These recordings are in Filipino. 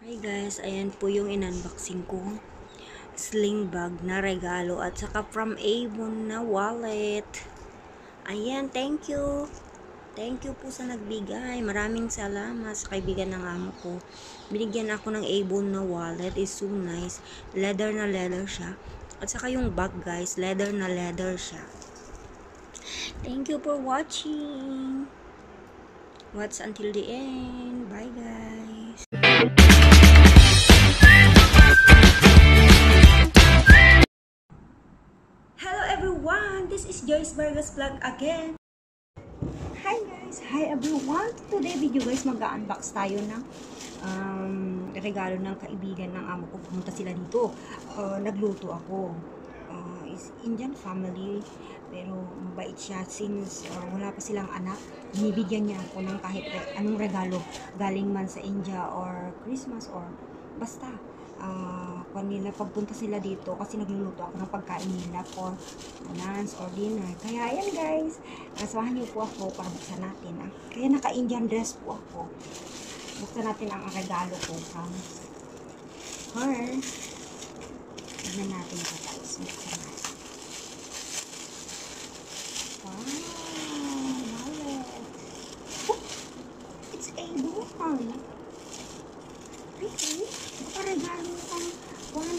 Hi guys, ayan po yung in-unboxing ko. Sling bag na regalo at saka from Avon na wallet. Ayan, thank you. Thank you po sa nagbigay. Maraming salamat sa kaibigan ng amo ko. Binigyan ako ng Avon na wallet. Is so nice. Leather na leather siya. At saka yung bag guys, leather na leather siya. Thank you for watching. Watch until the end. Bye guys. Hello everyone, this is Joyce Vargas Vlog again. Hi guys, hi everyone. Today video guys, mag-unbox tayo ng regalo ng kaibigan ng amo ko. Pumunta sila dito. Nagluto ako. Is Indian family, pero mabait siya since wala pa silang anak. Binibigyan niya ako ng kahit anong regalo galing man sa India or Christmas or basta kanila pagpunta sila dito kasi nagluluto ako ng pagkain nila for lunch or dinner. Kaya ayan guys, samahan niyo po ako para buksan natin. Kaya naka-Indian dress po ako. Buksan natin ang regalo ko from her. Tignan natin ito guys. Buksan natin. Wow! Wallet! Oh, it's Avon! Really? Baka regalo kang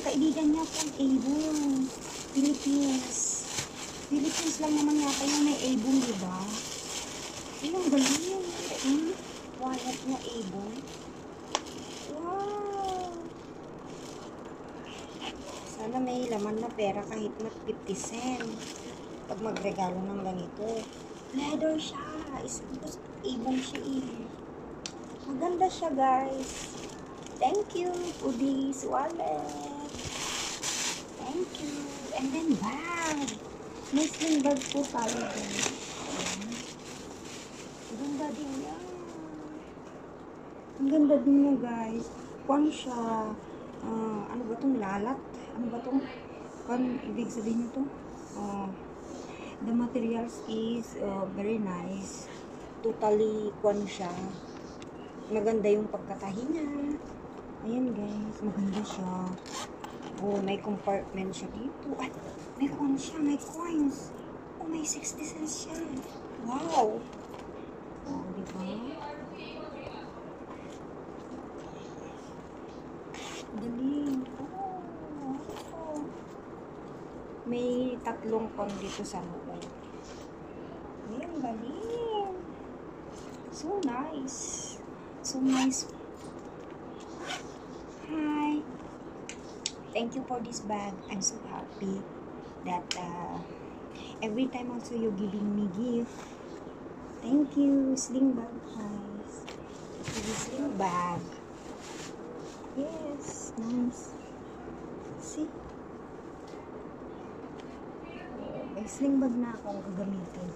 kaibigan niya from Avon. Philippines. Philippines lang naman yata yung may Avon, diba? Yung galing. Wallet niya Avon. Wow! Sana may laman na pera kahit na 50 cent. Pag magregalo ng ganito. Leather siya. Tapos Avon siya eh. Maganda siya guys. Thank you for this wallet. Thank you. And then bag. May sling bag po tayo din. Ang ganda din yan. Ang ganda din mo guys. Kwan siya. Ano ba itong lalat? Ano ba itong ibig sabihin nito? The materials is very nice. Totally kwan siya. Maganda yung pagkatahi niya. Ayan guys, maganda siya. Oh, may compartment siya dito. Ay, may coins siya, may coins. Oh, may 60 cents siya. Wow! Oh, diba? Galing. Oh. May tatlong coin dito sa loob. Ayan, galing. So nice. So nice. Hi. Thank you for this bag. I'm so happy that every time also you're giving me gift. Thank you. Sling bag guys. This is sling bag. Yes. Nice. See? May sling bag na akong gagamitin.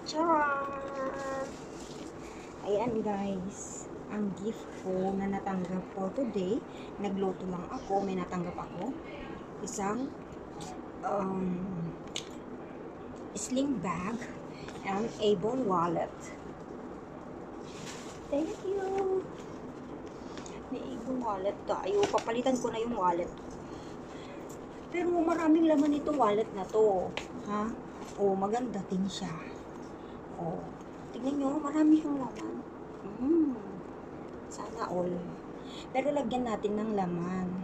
Charan! Ayan guys, ang gift ko na natanggap for today, nagluto lang ako, may natanggap ako, isang sling bag and Avon wallet. Thank you! May Avon wallet tayo, papalitan ko na yung wallet. Pero maraming laman itong wallet na to, ha? Oh, maganda din siya. Oh, tignan nyo, marami siyang laman. Sana all. Pero lagyan natin ng laman.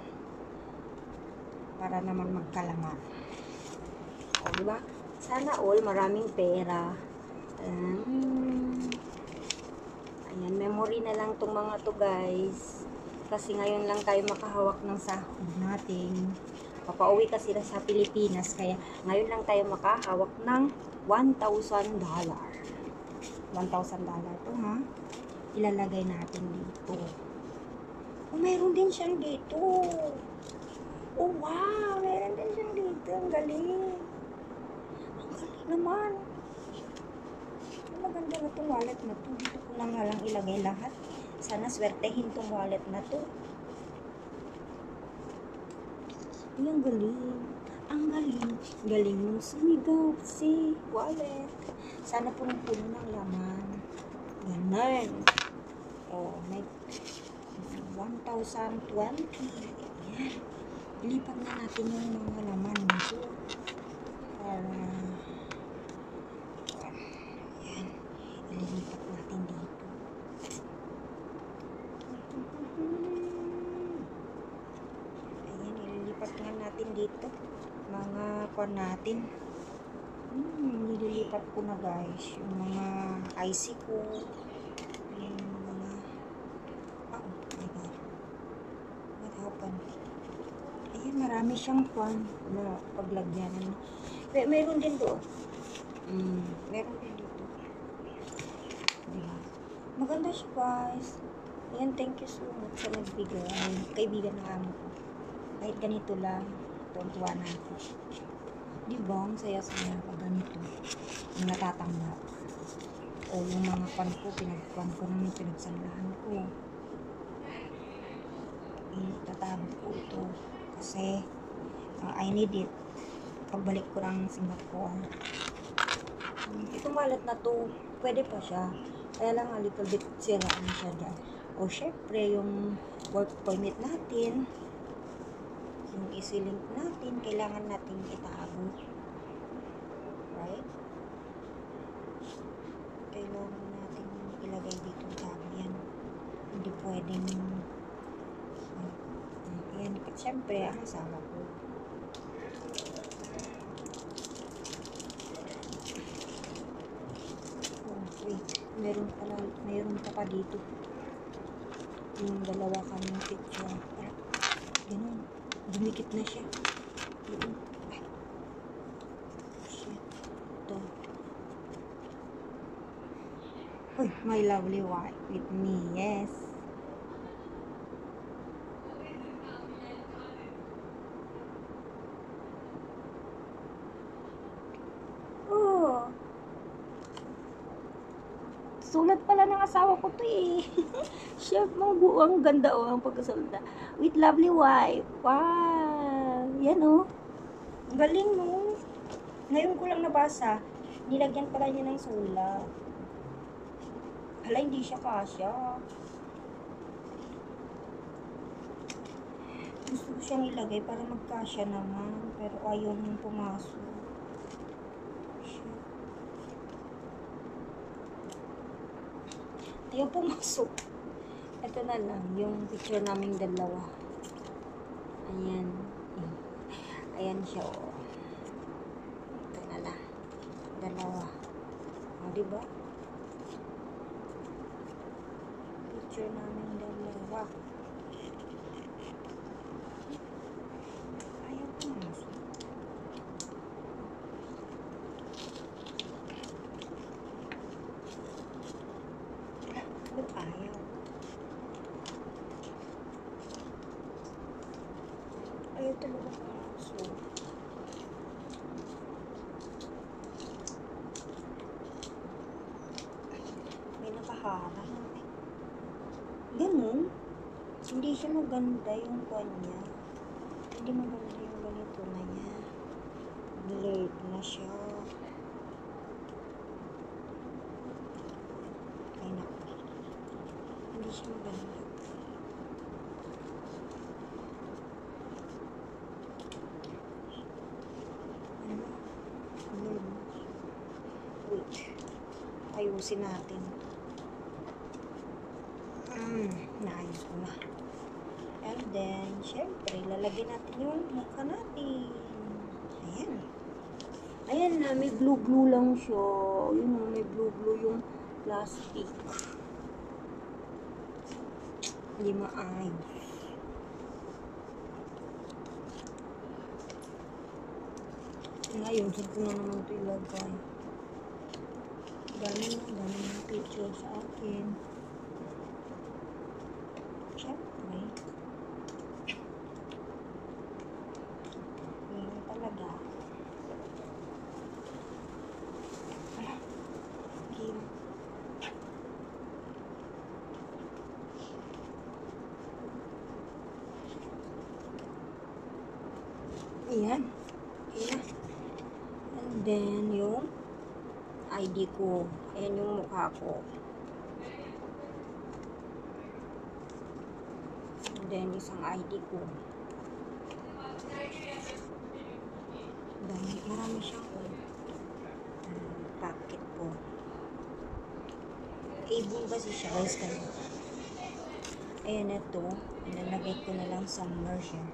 Para naman magkalaman. O, diba? Sana all, maraming pera. Ayan, memory na lang tong mga to guys. Kasi ngayon lang tayo makahawak ng sahod natin. Papauwi kasi na sa Pilipinas. Kaya ngayon lang tayo makahawak ng $1,000. $1,000 to ha. Ilalagay natin dito. Oh, mayroon din siyang dito. Oh, wow. Mayroon din siyang dito. Ang galing. Ang galing naman. Maganda na itong wallet na to. Dito ko lang nga lang ilagay lahat. Sana swertehin itong wallet na to. Ay, ang galing. Ang galing. Galing mong sumigaw si wallet. Sana punong-puno ng laman. Ganon. Oh, may 1020. Ayan. Ilipat na natin yung mga laman nito. Para, ayan. Ililipat natin dito. Ayan, ililipat nga natin dito. Mga kuwan natin. Nililipat ko na guys. Yung mga IC ko. Yung mga... Oh my God. What happened? Ayan, marami siyang kuwan na paglagyanan. Meron din doon. Meron din dito. Diba? Maganda siya guys. Ayan, thank you so much sa nagbigay. Kaibigan na amo ko. Kahit ganito lang, tuwa na ako. Diba? Ang saya-saya pag ganito. Yung natatanggap. O yung mga pan ko, pinagkuhan ko nung pinagsanlahan ko. Tatago ko ito. Kasi, I need it. Pagbalik ko ng Singapore. Itong wallet na to, pwede pa siya. Kaya lang a little bit siraan siya dyan. O syempre, yung work permit natin, yung easy link natin, kailangan natin itago. Right? Kailangan natin ilagay dito yung tago yan. Hindi pwedeng yan. Syempre, ang asawa ko. Wait, meron pa dito. Yung dalawa kaming picture. Ganun. Dumikit na siya. Ay. Shit. Ito. Uy, my lovely wife with me. Yes. Oh. Sulat pala ng asawa ko to eh. Chef, ang ganda oh, ang pagkasulta. With lovely wife. Wow. Yan oh. Ang galing no. Ngayon ko lang nabasa. Nilagyan pala niya ng sulat. Hala, hindi siya kasya. Gusto ko siyang ilagay para magkasya naman. Pero ayaw niyang pumasok. Ayaw pumasok. Ito na lang, yung picture naming dalawa. Ayan. Ayan siya, oh. Ito na lang. Dalawa. O, diba? Picture naming dalawa. Ayaw pumasok. Ba't ayaw? Ayaw talaga pumasok. May nakaharang. Ganun. Hindi siya maganda yung kanya. Hindi maganda yung ganito na niya. Blurred na siya. Ay naku. Hindi siya maganda. Ano? Blurred. Wait. Ayusin natin. Naayos ko na. And then, syempre, lalagyan natin yung mukha natin. Ayan. Ayan na, may glue-glue lang siya. Yun o, may glue-glue yung plastic. Hindi maayos. Ngayon, saan ko na naman ito ilagay? Dami ng picture sa akin. Siyempre. Yan talaga. Game. Ayan. Ayan. And then, yung ID ko. Ayan yung mukha ko. then isang ID ko. Marami siyang packet po. Ibon kasi siya guys kaya. Ayan, ito. Ilalagay ko na lang sa merger.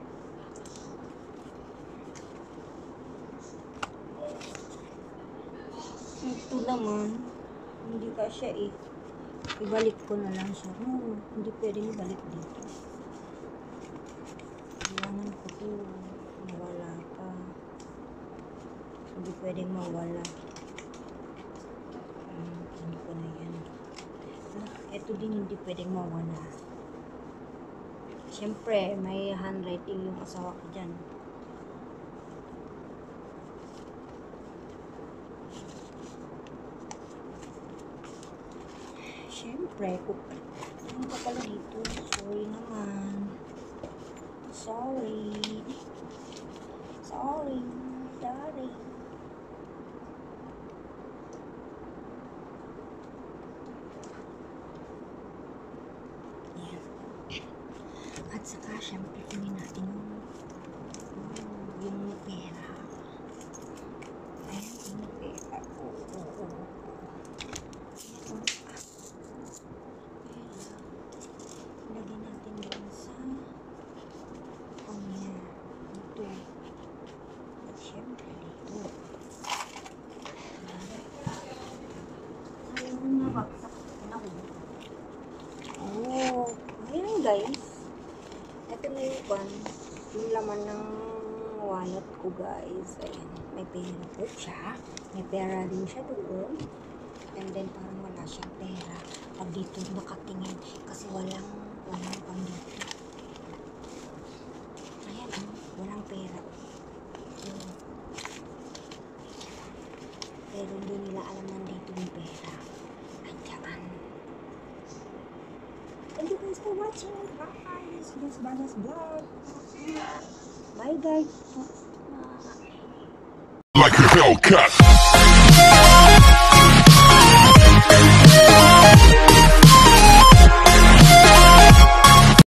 Ito naman, hindi ka siya ibalik ko na lang siya. No, hindi pwedeng ibalik dito. Kailangan ko ito mawala pa. Hindi pwedeng mawala. Hindi ko na yan. Ito din hindi pwedeng mawala. Siyempre, may handwriting yung asawa ko dyan. Siyempre, ano pa pala dito? Sorry naman. Sorry. Sorry. Ayan. At saka, siyempre, kunin natin yung pera. Ayan, yung pera. Oo. Lagyan natin doon sa pamilya. Dito. At syempre dito. Ayaw mo na baksak. Oh, ayan guys. Ito na yung laman ng wallet ko guys. Ayan. May pera po siya. May pera din siya doon. And then parang wala siyang pera. Pag dito nakatingin kasi walang pang dito. Ayan, walang pera. Pero hindi nila alam nandito yung pera. Andiyan. Thank you guys for watching. Bye. This is Bagas Vlog. Bye guys. Like a Hellcat.